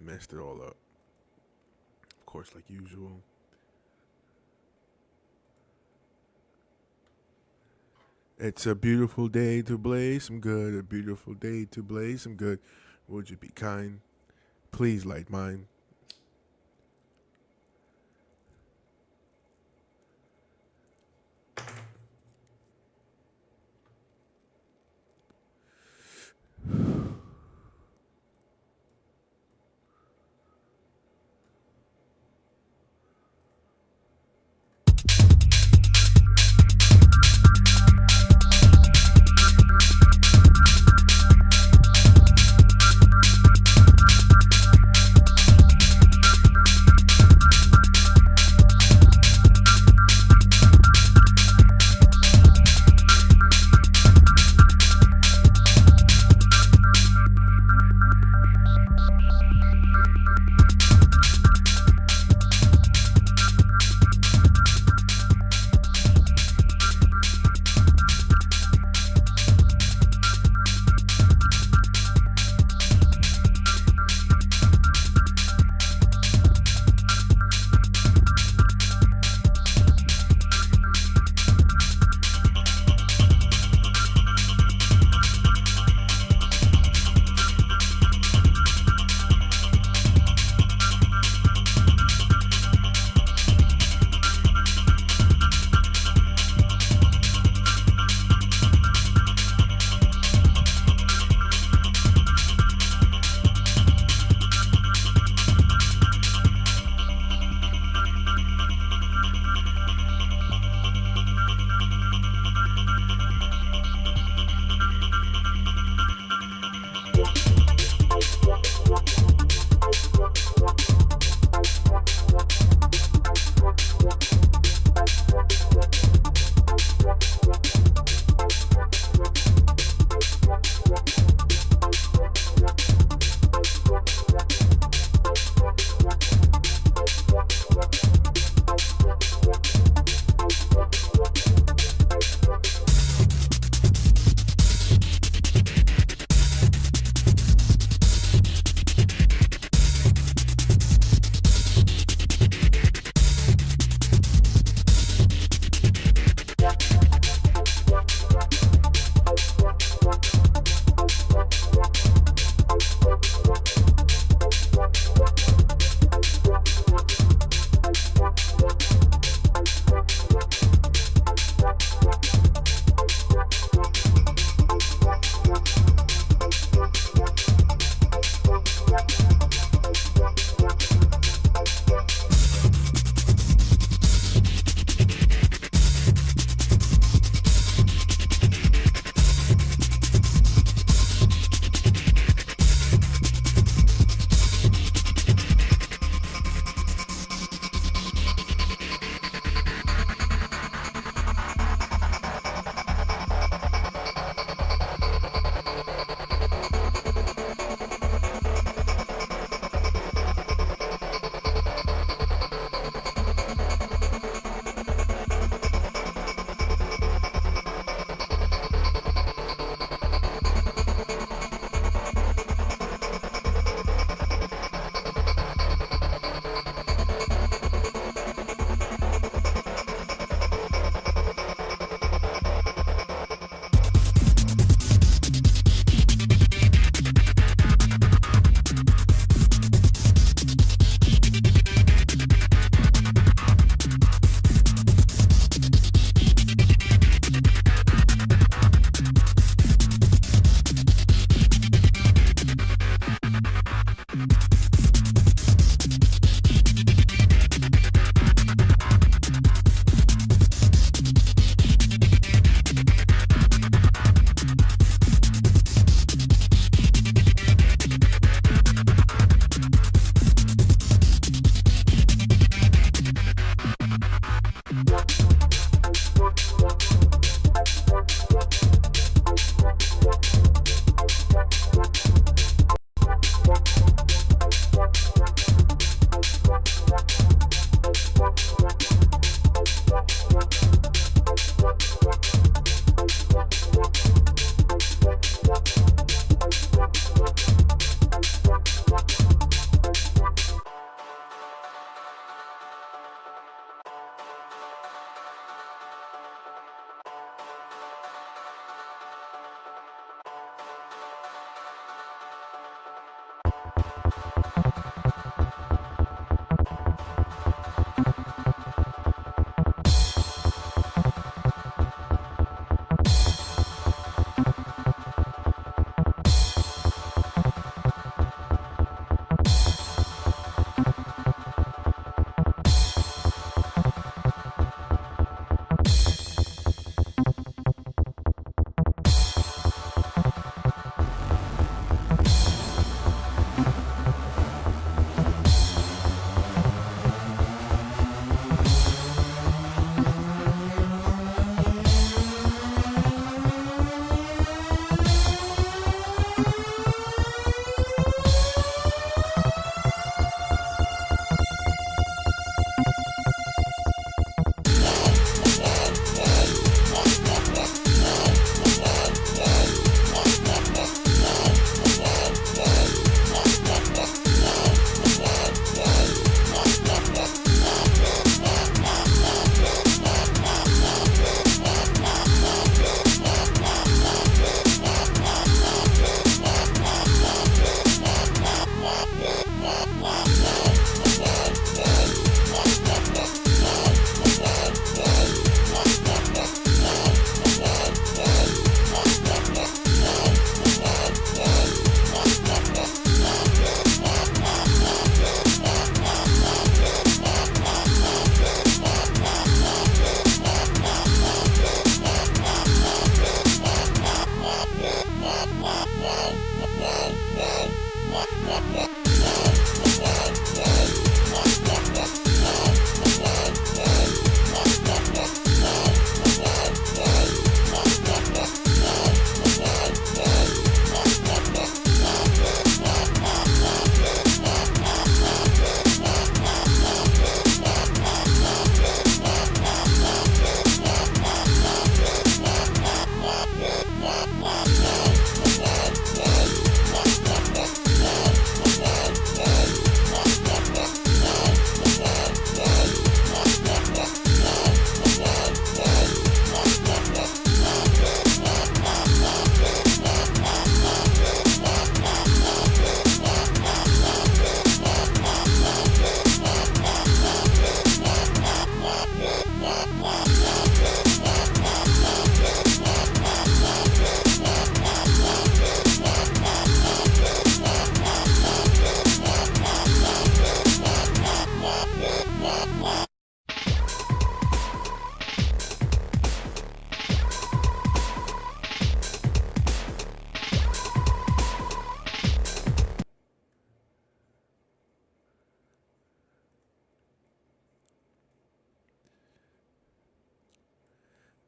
Messed it all up. Of course, like usual. It's a beautiful day to blaze some good. A beautiful day to blaze some good. Would you be kind? Please light mine.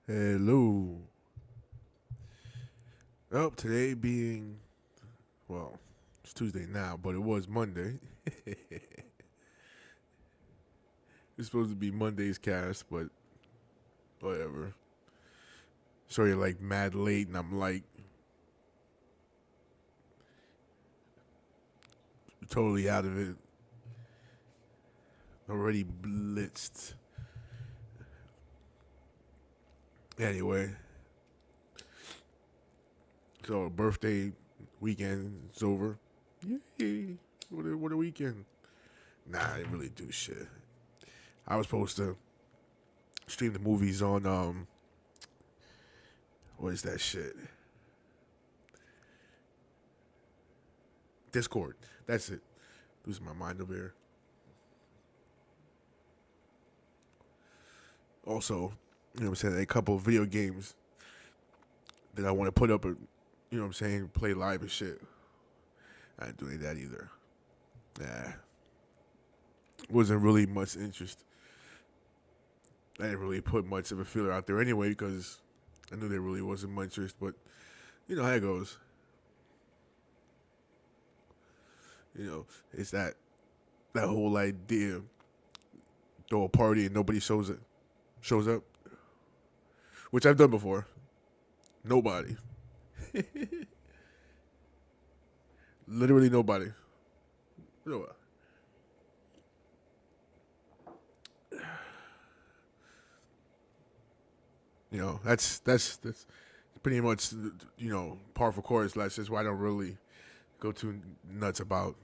Hello. Well, today being, well, it's Tuesday now, but it was Monday. It's supposed to be Monday's cast, but whatever. Sorry, like mad late, and I'm like totally out of it. Already blitzed. Anyway, so birthday weekend is over. Yay! What a weekend. Nah, I didn't really do shit. I was supposed to stream the movies on what is that shit? Discord. That's it. Losing my mind over here. Also, you know what I'm saying, a couple of video games that I want to put up, you know what I'm saying, play live and shit. I didn't do any of that either. Nah. Wasn't really much interest. I didn't really put much of a feeler out there anyway because I knew there really wasn't much interest, but you know how it goes. You know, it's that whole idea, throw a party and nobody shows up, which I've done before. Nobody. Literally nobody. You know, that's pretty much par for course. That's just why I don't really go too nuts about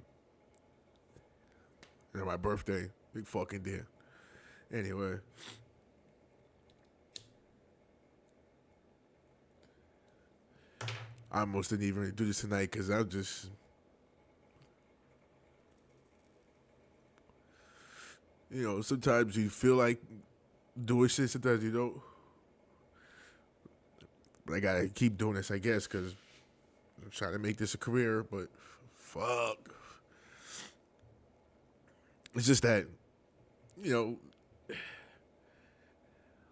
my birthday. Big fucking deal. Anyway, I almost didn't even do this tonight because I just, sometimes you feel like doing shit, sometimes you don't. But I gotta keep doing this, I guess, because I'm trying to make this a career, but fuck. It's just that, you know,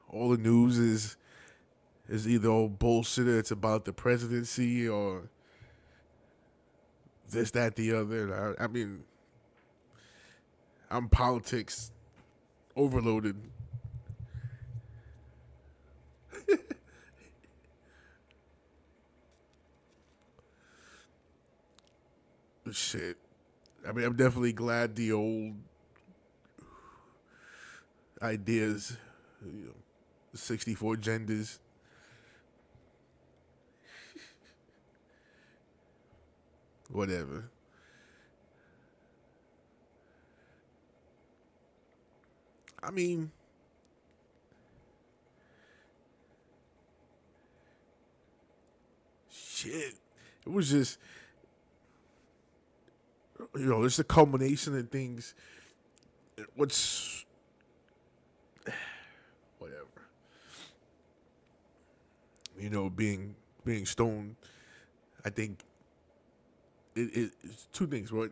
all the news is either all bullshit or it's about the presidency or this, that, the other. And I mean, I'm politics overloaded. Shit. I mean, I'm definitely glad the old ideas, 64 genders, whatever. I mean, shit. It was just, it's a culmination of things. What's, whatever. Being stoned, I think it's two things, right?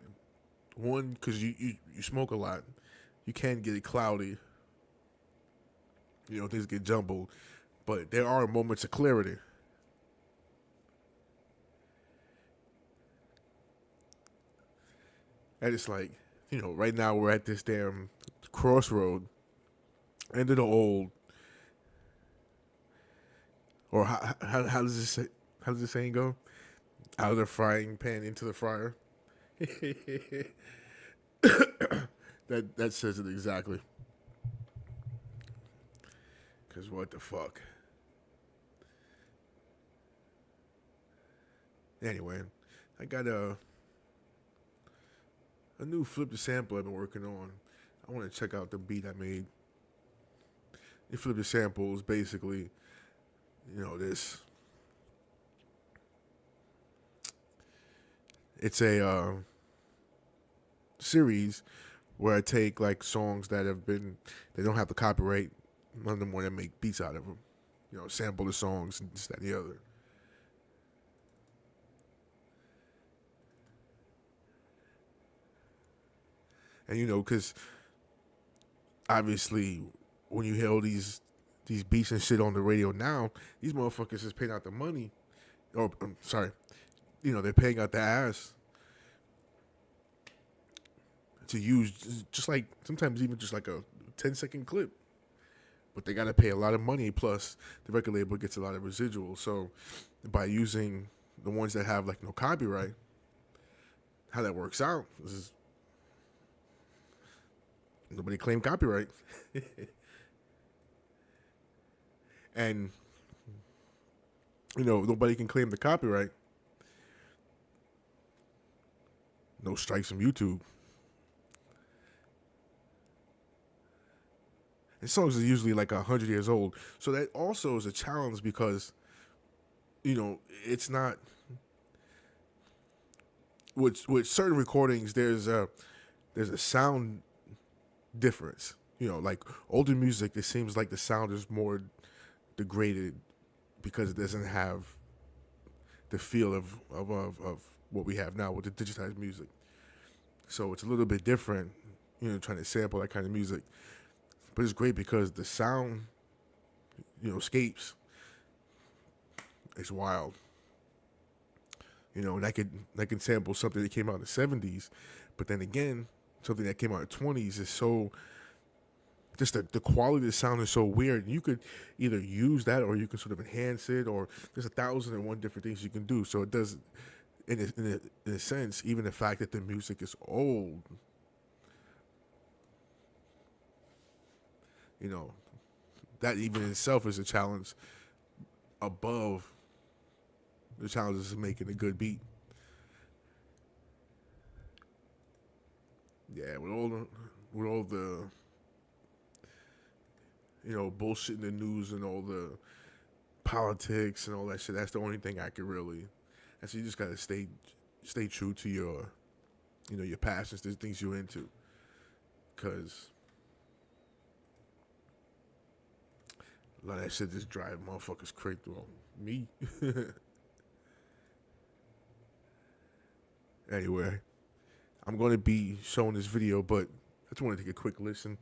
One, because you smoke a lot, you can get it cloudy. You know, things get jumbled, but there are moments of clarity. And it's like, you know, right now we're at this damn crossroad, end of the old, or how does this say, how does this saying go? Out of the frying pan into the fryer. That says it exactly. Cause what the fuck. Anyway, I got a new flip the sample I've been working on. I want to check out the beat I made. The flip the sample is basically, you know, this. It's a series where I take like songs that have been, they don't have the copyright, none of them want to make beats out of them. You know, sample the songs and this, that, and the other. And you know, because obviously when you hear all these beats and shit on the radio now, these motherfuckers is paying out the money. Or I'm sorry, you know, they're paying out their ass to use just like sometimes even just like a 10-second clip. But they gotta pay a lot of money, plus the record label gets a lot of residual. So by using the ones that have like no copyright, how that works out is nobody claimed copyright. And you know, nobody can claim the copyright. No strikes from YouTube. And songs are usually like 100 years old. So that also is a challenge because, you know, it's not with certain recordings there's a sound difference. You know, like older music, it seems like the sound is more degraded because it doesn't have the feel of what we have now with the digitized music. So it's a little bit different, you know, trying to sample that kind of music. But it's great because the sound, you know, escapes. It's wild. You know, and I can sample something that came out in the 70s, but then again, something that came out in the 20s is so, just the quality of the sound is so weird. You could either use that or you can sort of enhance it, or there's 1,001 different things you can do. So it does, in a sense, even the fact that the music is old, you know, that even in itself is a challenge above the challenges of making a good beat. Yeah, with all the you know, bullshit in the news and all the politics and all that shit, that's the only thing I could really. And so you just gotta stay true to your, you know, your passions, the things you're into, because a lot of that shit just drive motherfuckers crazy. Well, me. Anyway, I'm going to be showing this video, but I just want to take a quick listen.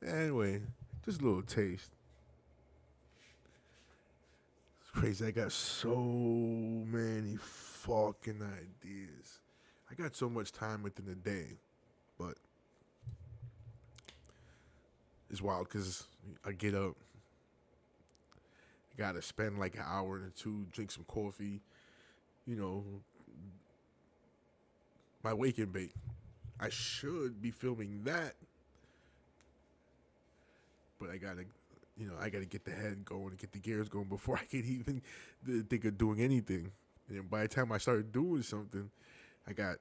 Anyway, just a little taste. It's crazy. I got so many fucking ideas. I got so much time within the day, but it's wild because I get up, I gotta spend like an hour or two, drink some coffee, you know, my wake and bake. I should be filming that, but I gotta get the head going and get the gears going before I can even think of doing anything. And by the time I start doing something, I got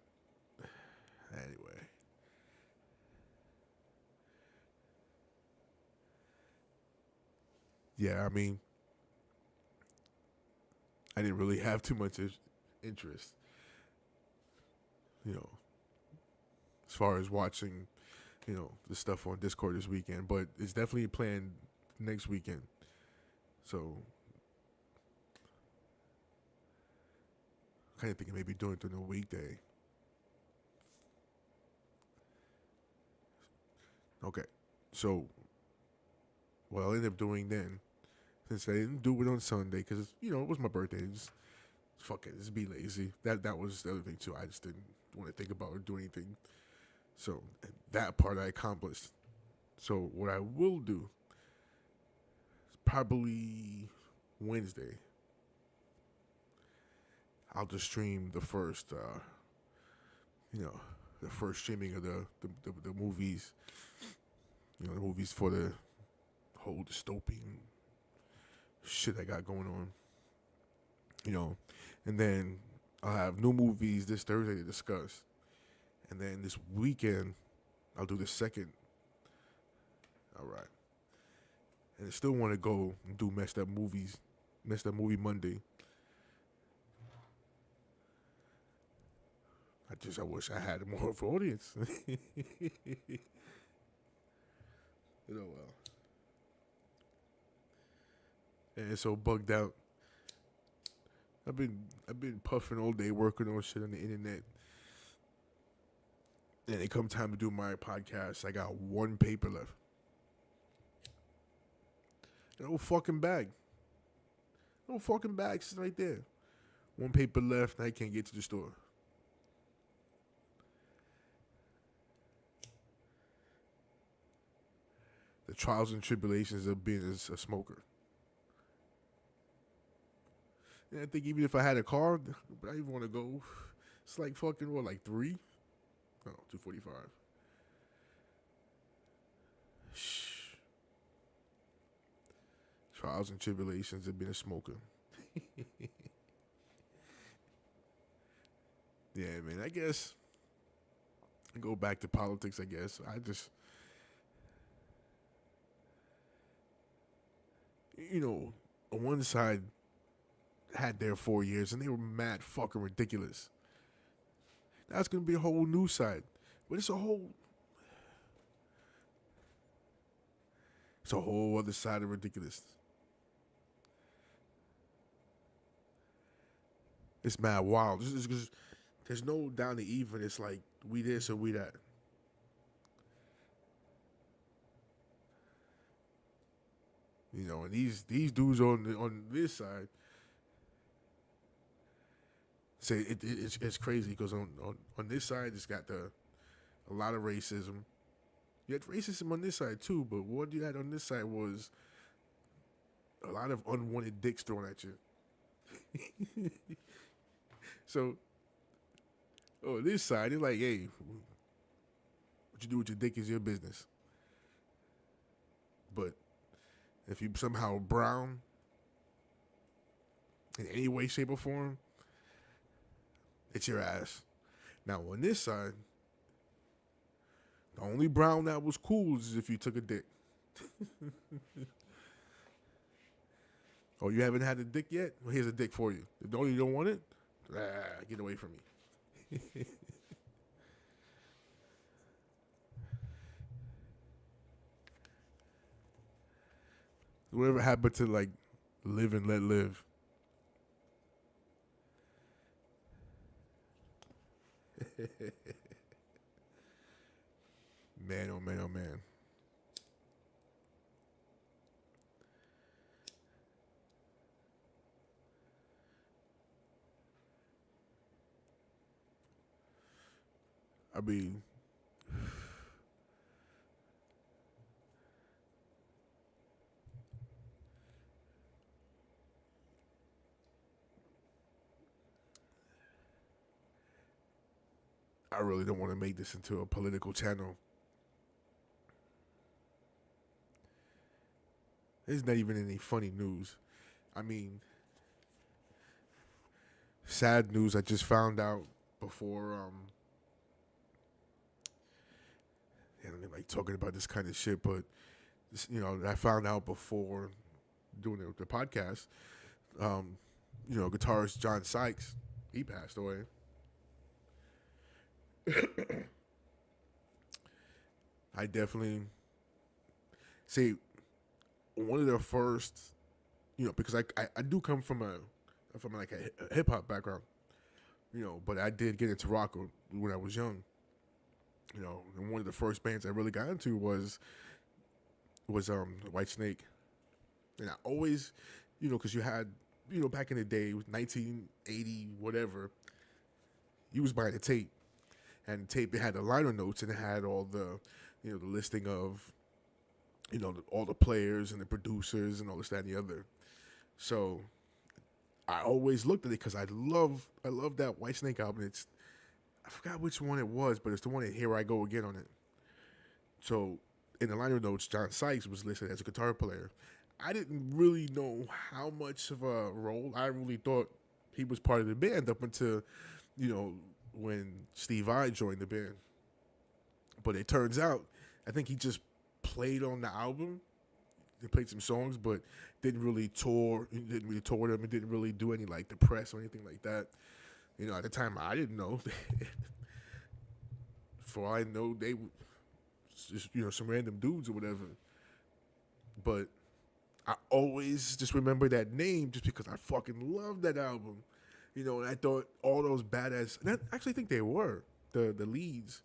anyway. Yeah, I mean, I didn't really have too much interest, you know, as far as watching, the stuff on Discord this weekend. But it's definitely planned next weekend. So, kind of thinking maybe doing it during a weekday. Okay, so what I'll end up doing then, since I didn't do it on Sunday, because it was my birthday. Just fuck it, just be lazy. That was the other thing too. I just didn't want to think about or do anything. So that part I accomplished. So what I will do is probably Wednesday. I'll just stream the first, you know, the first streaming of the movies. The movies for the whole dystopian shit I got going on. And then I'll have new movies this Thursday to discuss. And then this weekend, I'll do the second. All right. And I still want to go and do Messed Up Movie Monday. I wish I had more of an audience. Well. And it's so bugged out. I've been puffing all day working on shit on the internet. And it come time to do my podcast, I got one paper left. No fucking bag. No fucking bag sitting right there. One paper left, and I can't get to the store. The trials and tribulations of being a smoker. And I think even if I had a car, but I even want to go. It's like fucking what, like 3? No, 245. Shh. Trials and tribulations of being a smoker. Yeah, man. I guess I go back to politics. I guess on one side had their 4 years and they were mad fucking ridiculous. That's gonna be a whole new side, but it's a whole other side of ridiculous. It's mad wild. There's no down to even. It's like we this or we that. And these dudes on this side say it's crazy because on this side it's got a lot of racism. You had racism on this side too, but what you had on this side was a lot of unwanted dicks thrown at you. So, this side, they're like, hey, what you do with your dick is your business. But if you somehow brown in any way, shape, or form, it's your ass. Now, on this side, the only brown that was cool is if you took a dick. Oh, you haven't had a dick yet? Well, here's a dick for you. No, you don't want it? Get away from me. Whatever happened to like live and let live? Man, oh man, oh man. I mean, I really don't want to make this into a political channel. There's not even any funny news. I mean, sad news I just found out before. I don't like talking about this kind of shit, but I found out before doing the podcast. Guitarist John Sykes, he passed away. I definitely say one of the first, because I do come from like a hip hop background, but I did get into rock when I was young. And one of the first bands I really got into was White Snake, and I always, because you had, back in the day, 1980 whatever, you was buying a tape, and the tape it had the liner notes and it had all the, the listing of, all the players and the producers and all this that and the other. So I always looked at it because I love that White Snake album. I forgot which one it was, but it's the one that Here I Go Again on it. So in the liner notes, John Sykes was listed as a guitar player. I didn't really know how much of a role. I really thought he was part of the band up until, when Steve Vai joined the band. But it turns out, I think he just played on the album. He played some songs, but didn't really tour. He didn't really tour them. He didn't really do any like the press or anything like that. At the time, I didn't know. For all I know, they just some random dudes or whatever. But I always just remember that name just because I fucking love that album. And I thought all those badass, and I actually think they were the leads.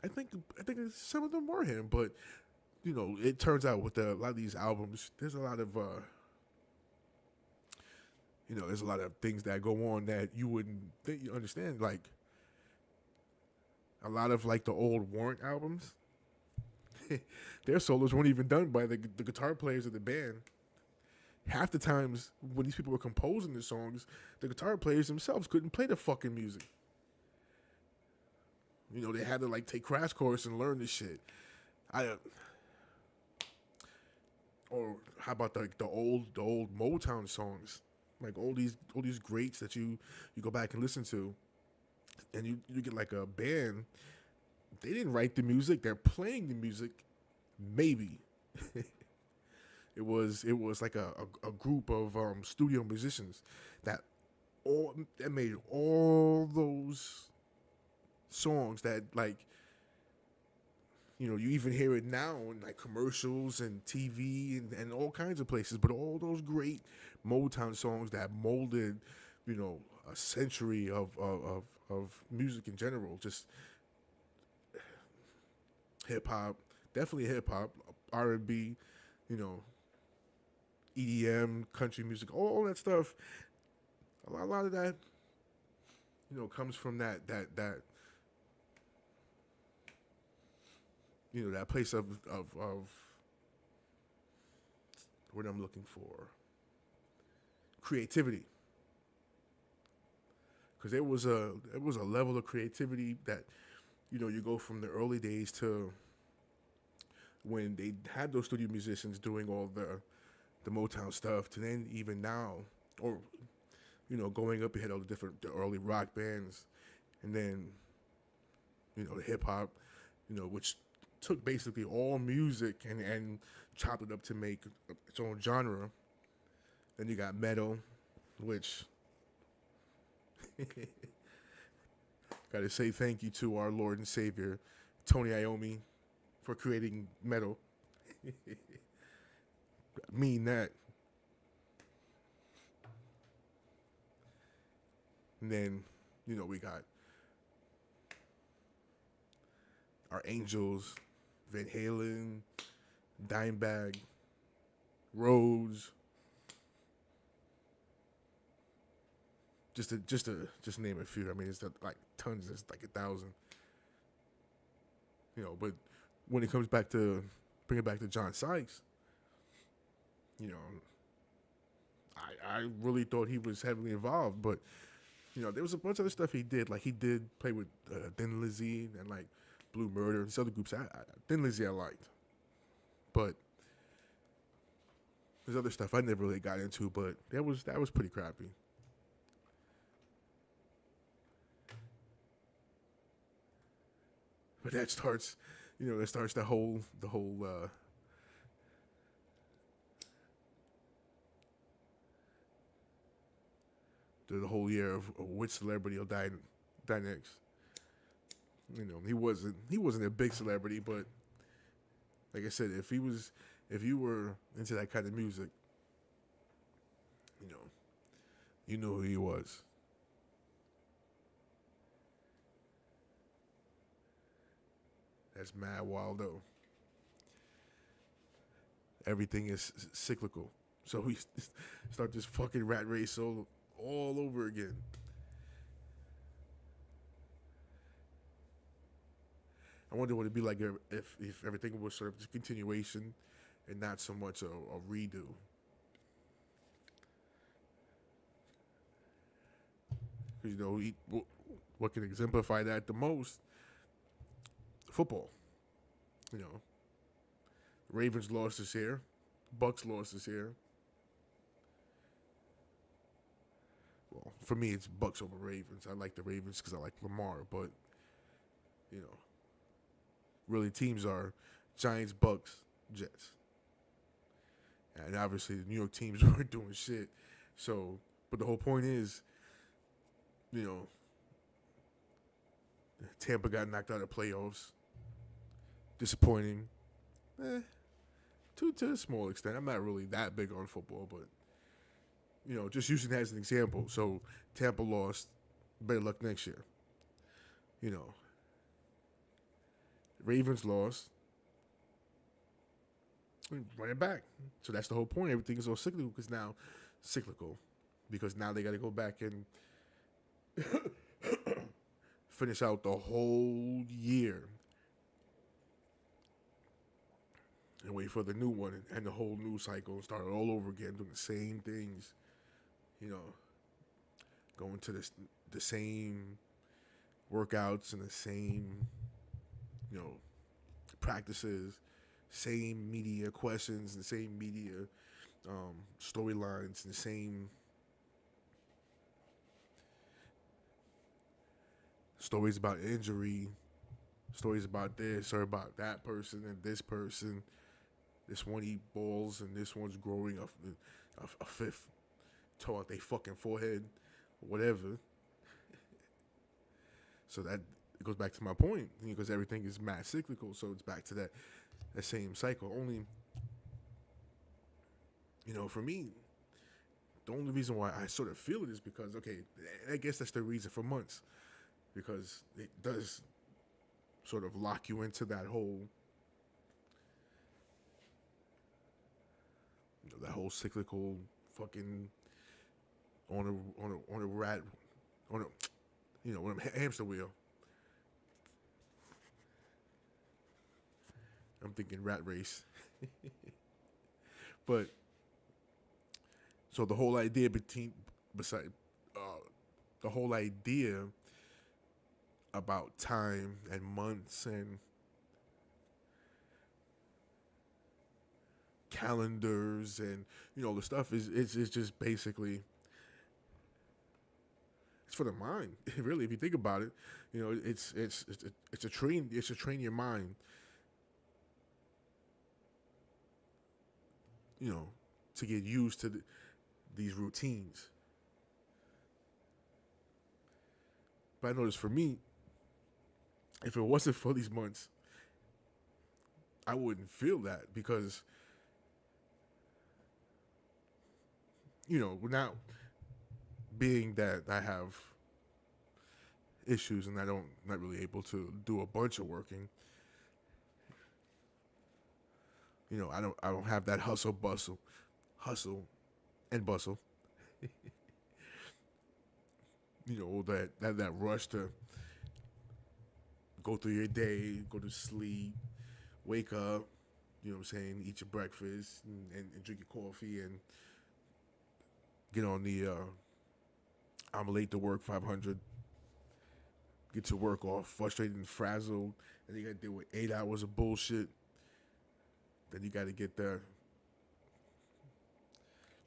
I think some of them were him, but it turns out with a lot of these albums, there's a lot of there's a lot of things that go on that you wouldn't think you understand. Like a lot of like the old Warrant albums, their solos weren't even done by the guitar players of the band. Half the times when these people were composing the songs, the guitar players themselves couldn't play the fucking music. They had to like take crash course and learn this shit. Or how about the old Motown songs, like all these greats that you go back and listen to, and you get like a band. They didn't write the music; they're playing the music. Maybe it was like a group of studio musicians that made all those songs that like you even hear it now in like commercials and TV and all kinds of places. But all those great Motown songs that molded, a century of music in general, just hip hop, definitely hip hop, R&B, EDM, country music, all that stuff. A lot of that, comes from that that place of what I'm looking for, creativity. Because there was a level of creativity that you go from the early days to when they had those studio musicians doing all the Motown stuff to then even now, or going up, you had all the early rock bands, and then the hip hop, which took basically all music and chopped it up to make its own genre. Then you got metal, which gotta say thank you to our Lord and Savior, Tony Iommi, for creating metal. Mean that. And then, we got our Angels, Van Halen, Dimebag, Rhodes. Just name a few. I mean, it's like tons. It's like 1,000. But when it comes back to bring it back to John Sykes, you know, I really thought he was heavily involved, but there was a bunch of other stuff he did. Like he did play with Thin Lizzy and like Blue Murder and these other groups. Thin Lizzy I liked, but there's other stuff I never really got into. But that was pretty crappy. But that starts, the whole year of which celebrity will die next. He wasn't a big celebrity, but like I said, if you were into that kind of music, you know, you knew who he was. That's Mad Waldo. Everything is cyclical. So we start this fucking rat race all over again. I wonder what it'd be like if everything was sort of just continuation and not so much a redo. Because what can exemplify that the most? Football. You know, Ravens lost this year, Bucks lost this year. Well, for me, it's Bucks over Ravens. I like the Ravens because I like Lamar, but you know, really teams are Giants, Bucks, Jets, and obviously the New York teams weren't doing shit. So, but the whole point is, you know, Tampa got knocked out of playoffs. Disappointing. To a small extent. I'm not really that big on football, but just using that as an example. So Tampa lost. Better luck next year. You know, Ravens lost. Run it back. So that's the whole point. Everything is all cyclical because now they got to go back and finish out the whole year and wait for the new one and the whole new cycle and start all over again doing the same things. Going to the same workouts and the same practices, same media questions, and the same media storylines, and the same stories about injury, stories about this or about that person and this person. This one eat balls and this one's growing a fifth toe out their fucking forehead, whatever. So that it goes back to my point because everything is mad cyclical. So it's back to that same cycle. Only, for me, the only reason why I sort of feel it is because, okay, I guess that's the reason for months. Because it does sort of lock you into that whole cyclical fucking on a rat on a hamster wheel. I'm thinking rat race. But so the whole idea the whole idea about time and months and calendars and the stuff is it's just basically it's for the mind. Really, if you think about it, it's a train your mind. To get used to these routines. But I noticed for me, if it wasn't for these months, I wouldn't feel that because, without being that I have issues and not really able to do a bunch of working, I don't have that hustle and bustle that rush to go through your day, go to sleep, wake up, eat your breakfast and drink your coffee and get on the I'm late to work 500, get to work all frustrated and frazzled, and you got to deal with 8 hours of bullshit. Then you got to get there,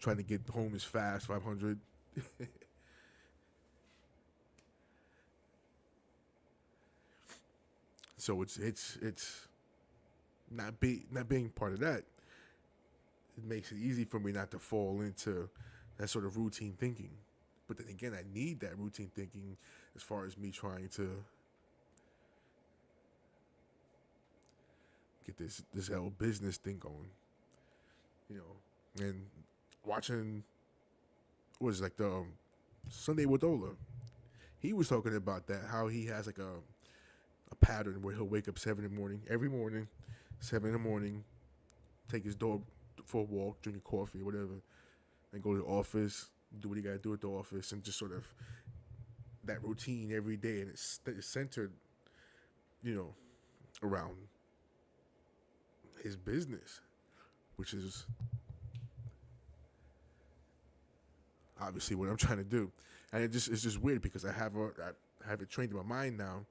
trying to get home as fast 500. So it's not being part of that. It makes it easy for me not to fall into that sort of routine thinking. But then again, I need that routine thinking as far as me trying to get this whole business thing going, and watching was like the Sunday with Ola. He was talking about that, how he has like a pattern where he'll wake up 7 in the morning every morning, 7 in the morning, take his dog for a walk, drink a coffee, whatever, and go to the office, do what he got to do at the office, and just sort of that routine every day, and it's centered, around his business, which is obviously what I'm trying to do, and it's just weird because I have it trained in my mind now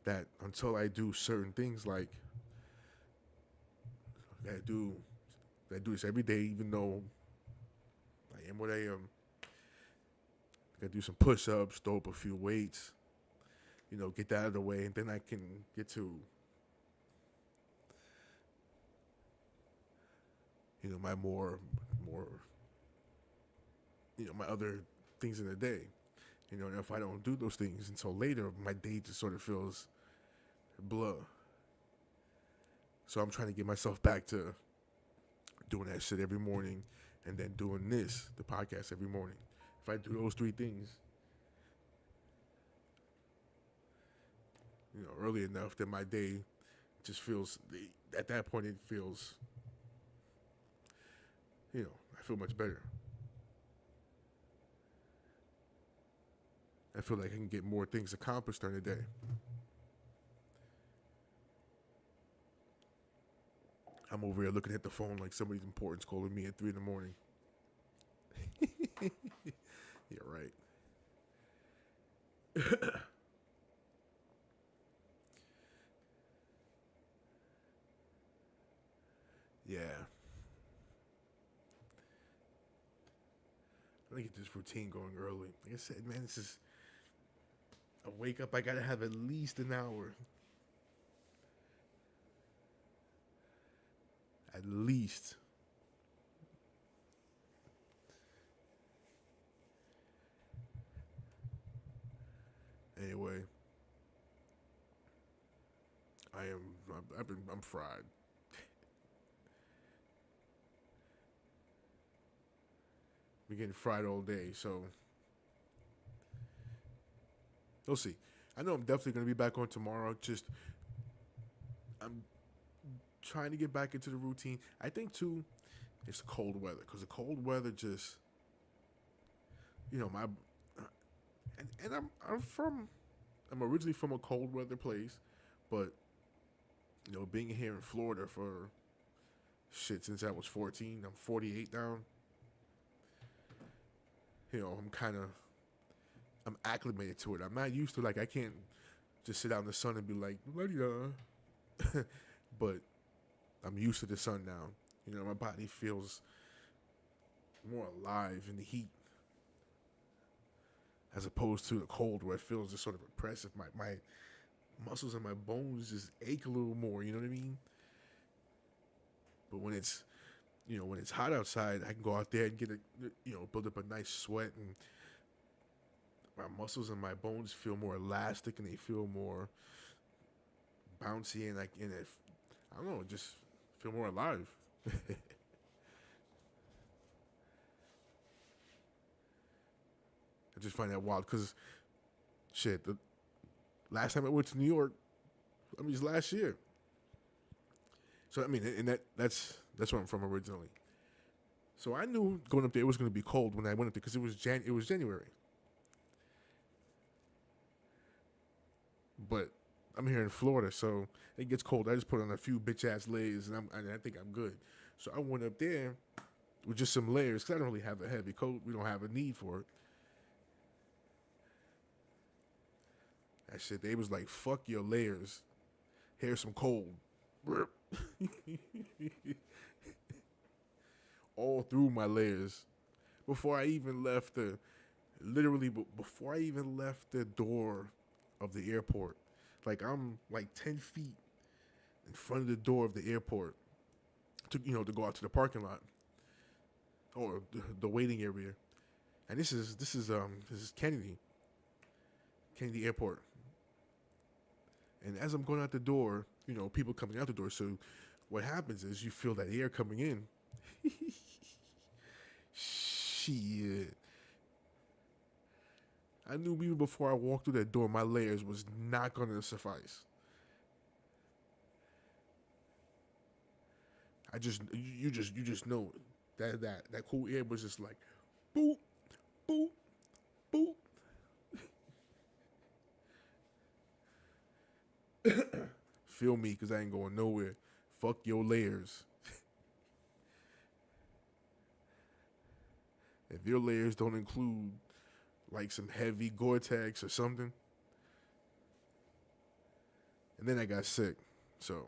that until I do certain things, like I do this every day, even though I am what I am. I gotta do some push-ups, throw up a few weights, get that out of the way, and then I can get to, my more, my other things in the day. And if I don't do those things until later, my day just sort of feels blah. So I'm trying to get myself back to doing that shit every morning and then doing the podcast every morning. If I do those three things, early enough, then my day just feels, at that point, it feels, I feel much better. I feel like I can get more things accomplished during the day. I'm over here looking at the phone like somebody's important's calling me at 3 in the morning. You're right. Yeah. I get this routine going early. Like I said, man, I wake up, I gotta have at least an hour. At least. Anyway, I'm fried. Been getting fried all day, so we'll see. I know I'm definitely gonna be back on tomorrow. Just I'm trying to get back into the routine. I think too, it's the cold weather because the cold weather just, my, and I'm originally from a cold weather place, but being here in Florida for shit since I was 14, I'm 48 now. I'm acclimated to it. I'm not used to, like, I can't just sit out in the sun and be like, but I'm used to the sun now. My body feels more alive in the heat as opposed to the cold where it feels just sort of oppressive. My muscles and my bones just ache a little more, you know what I mean? But when it's hot outside, I can go out there and build up a nice sweat, and my muscles and my bones feel more elastic and they feel more bouncy, and I don't know, just feel more alive. I just find that wild because, shit, the last time I went to New York, it's last year. So and that's where I'm from originally. So I knew going up there it was going to be cold when I went up there because it was January. But I'm here in Florida, so it gets cold. I just put on a few bitch ass layers, and I think I'm good. So I went up there with just some layers because I don't really have a heavy coat. We don't have a need for it. That shit, they was like, fuck your layers. Here's some cold. All through my layers. Before I even left before I even left the door of the airport. Like I'm like 10 feet in front of the door of the airport to go out to the parking lot or the waiting area. And this is Kennedy Airport. And as I'm going out the door, people coming out the door. So what happens is you feel that air coming in. Shit. I knew even before I walked through that door, my layers was not gonna suffice. You just know that cool air was just like boop, boop, boop. Feel me, cause I ain't going nowhere. Fuck your layers. If your layers don't include like some heavy Gore-Tex or something, and then I got sick. So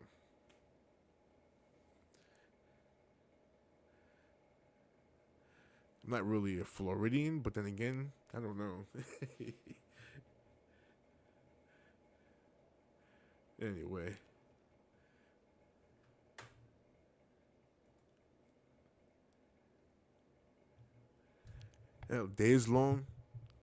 I'm not really a Floridian, but then again, I don't know. Anyway, hell, days long.